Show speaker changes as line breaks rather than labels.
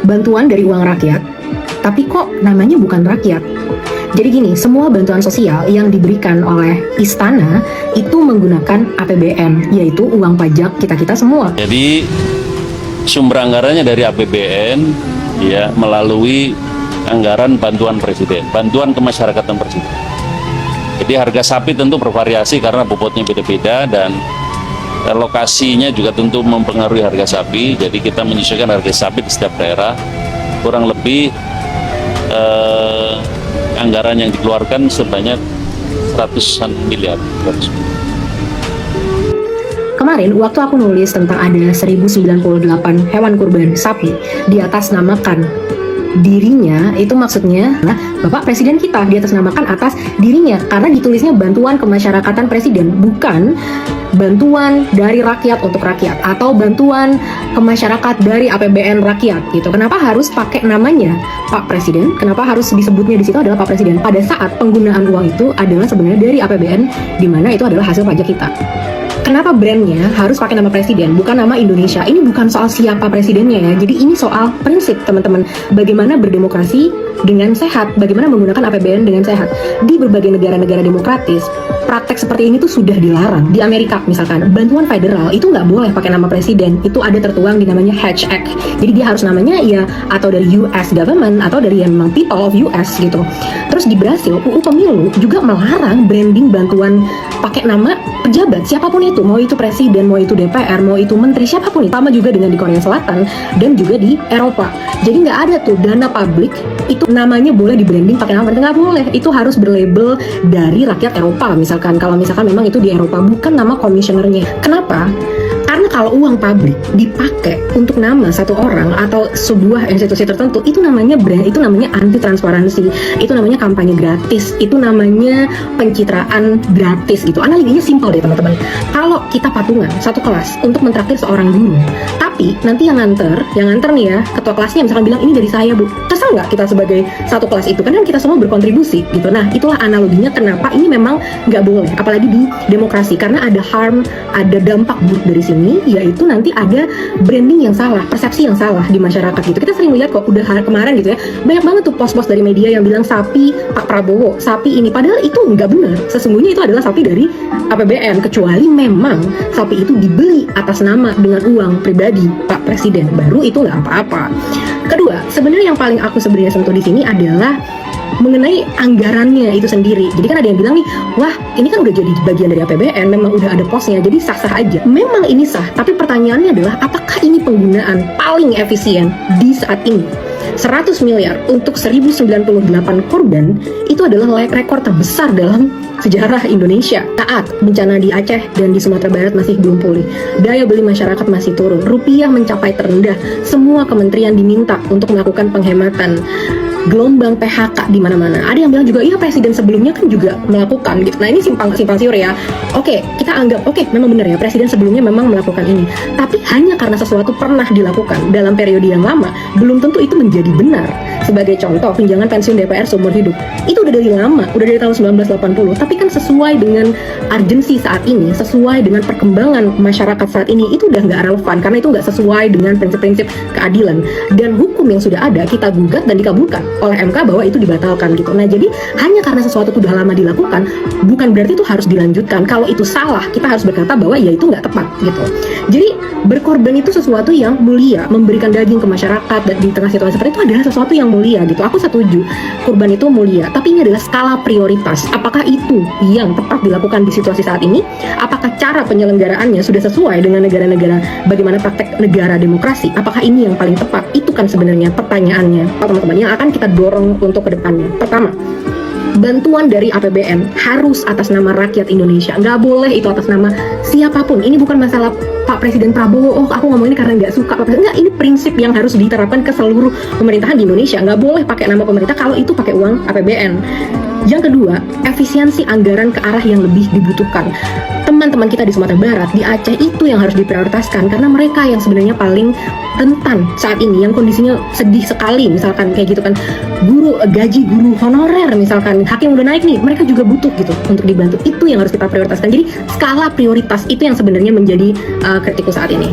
bantuan dari uang rakyat, tapi kok namanya bukan rakyat. Jadi gini, semua bantuan sosial yang diberikan oleh istana itu menggunakan APBN, yaitu uang pajak kita-kita semua.
Jadi sumber anggarannya dari APBN ya, melalui anggaran bantuan presiden, bantuan kemasyarakatan presiden. Jadi harga sapi tentu bervariasi karena bobotnya beda-beda dan lokasinya juga tentu mempengaruhi harga sapi. Jadi kita menyesuaikan harga sapi di setiap daerah. Kurang lebih anggaran yang dikeluarkan sebanyak ratusan miliar.
Kemarin waktu aku nulis tentang ada 1098 hewan kurban sapi di atas namakan dirinya, itu maksudnya Bapak Presiden kita di atas namakan atas dirinya, karena ditulisnya bantuan kemasyarakatan presiden, bukan bantuan dari rakyat untuk rakyat atau bantuan ke masyarakat dari APBN rakyat gitu. Kenapa harus pakai namanya Pak Presiden? Kenapa harus disebutnya di situ adalah Pak Presiden? Pada saat penggunaan uang itu adalah sebenarnya dari APBN, di mana itu adalah hasil pajak kita. Kenapa brandnya harus pakai nama presiden, bukan nama Indonesia? Ini bukan soal siapa presidennya ya. Jadi ini soal prinsip, teman-teman. Bagaimana berdemokrasi dengan sehat, bagaimana menggunakan APBN dengan sehat. Di berbagai negara-negara demokratis, praktek seperti ini tuh sudah dilarang. Di Amerika misalkan, bantuan federal itu nggak boleh pakai nama presiden. Itu ada tertuang di namanya Hatch Act. Jadi dia harus namanya ya atau dari US government atau dari yang memang people of US gitu. Terus di Brasil, UU Pemilu juga melarang branding bantuan pakai nama pejabat siapapun itu, mau itu presiden, mau itu DPR, mau itu menteri, siapapun itu. Sama juga dengan di Korea Selatan dan juga di Eropa. Jadi nggak ada tuh dana publik itu namanya boleh di branding pakai nama, nggak boleh. Itu harus berlabel dari rakyat Eropa misalkan. Kalau misalkan memang itu di Eropa, bukan nama komisionernya. Kenapa? Karena kalau uang publik dipakai untuk nama satu orang atau sebuah institusi tertentu, itu namanya brand, itu namanya anti transparansi, itu namanya kampanye gratis, itu namanya pencitraan gratis gitu. Analoginya simpel deh teman-teman. Kalau kita patungan satu kelas untuk mentraktir seorang guru, tapi nanti yang nganter nih ya, ketua kelasnya misalkan bilang ini dari saya Bu, kesal nggak kita sebagai satu kelas itu? Karena kita semua berkontribusi gitu. Nah itulah analoginya kenapa ini memang nggak boleh, apalagi di demokrasi, karena ada harm, ada dampak buruk dari sini, yaitu nanti ada branding yang salah, persepsi yang salah di masyarakat gitu. Kita sering lihat kok, udah kemarin gitu ya, banyak banget tuh pos-pos dari media yang bilang sapi Pak Prabowo, sapi ini, padahal itu nggak benar. Sesungguhnya itu adalah sapi dari APBN, kecuali memang sapi itu dibeli atas nama dengan uang pribadi Pak Presiden, baru itu nggak apa-apa. Kedua, sebenarnya yang paling aku sebenarnya sentuh di sini adalah mengenai anggarannya itu sendiri. Jadi kan ada yang bilang nih, wah ini kan udah jadi bagian dari APBN, memang udah ada posnya, jadi sah-sah aja. Memang ini sah, tapi pertanyaannya adalah apakah ini penggunaan paling efisien di saat ini? 100 miliar untuk 1098 korban itu adalah rekor terbesar dalam sejarah Indonesia. Saat bencana di Aceh dan di Sumatera Barat masih belum pulih, daya beli masyarakat masih turun, rupiah mencapai terendah, semua kementerian diminta untuk melakukan penghematan, gelombang PHK di mana-mana. Ada yang bilang juga, iya presiden sebelumnya kan juga melakukan gitu. Nah ini simpang siur ya. Oke, kita anggap memang benar ya, presiden sebelumnya memang melakukan ini. Tapi hanya karena sesuatu pernah dilakukan dalam periode yang lama, belum tentu itu menjadi benar. Sebagai contoh, tunjangan pensiun DPR seumur hidup. Itu udah dari lama, udah dari tahun 1980. Tapi kan sesuai dengan urgensi saat ini, sesuai dengan perkembangan masyarakat saat ini, itu udah nggak relevan. Karena itu nggak sesuai dengan prinsip-prinsip keadilan. Dan hukum yang sudah ada, kita gugat dan dikabulkan oleh MK bahwa itu dibatalkan gitu. Nah jadi hanya karena sesuatu itu sudah lama dilakukan, bukan berarti itu harus dilanjutkan. Kalau itu salah, kita harus berkata bahwa ya itu nggak tepat gitu. Jadi berkorban itu sesuatu yang mulia, memberikan daging ke masyarakat dan di tengah situasi seperti itu adalah sesuatu yang mulia gitu. Aku setuju, kurban itu mulia, tapi ini adalah skala prioritas. Apakah itu yang tepat dilakukan di situasi saat ini? Apakah cara penyelenggaraannya sudah sesuai dengan negara-negara, bagaimana praktek negara demokrasi? Apakah ini yang paling tepat? Itu kan sebenarnya pertanyaannya, teman-teman, yang akan kita dorong untuk ke depannya. Pertama, bantuan dari APBN harus atas nama rakyat Indonesia, nggak boleh itu atas nama siapapun. Ini bukan masalah Pak Presiden Prabowo, oh aku ngomong ini karena nggak suka Pak Presiden. Nggak, ini prinsip yang harus diterapkan ke seluruh pemerintahan di Indonesia. Nggak boleh pakai nama pemerintah kalau itu pakai uang APBN. Yang kedua, efisiensi anggaran ke arah yang lebih dibutuhkan. Teman-teman kita di Sumatera Barat, di Aceh, itu yang harus diprioritaskan, karena mereka yang sebenarnya paling rentan saat ini, yang kondisinya sedih sekali, misalkan kayak gitu kan, gaji guru honorer misalkan, hakim udah naik nih, mereka juga butuh gitu untuk dibantu. Itu yang harus kita prioritaskan. Jadi skala prioritas itu yang sebenarnya menjadi kritikus saat ini.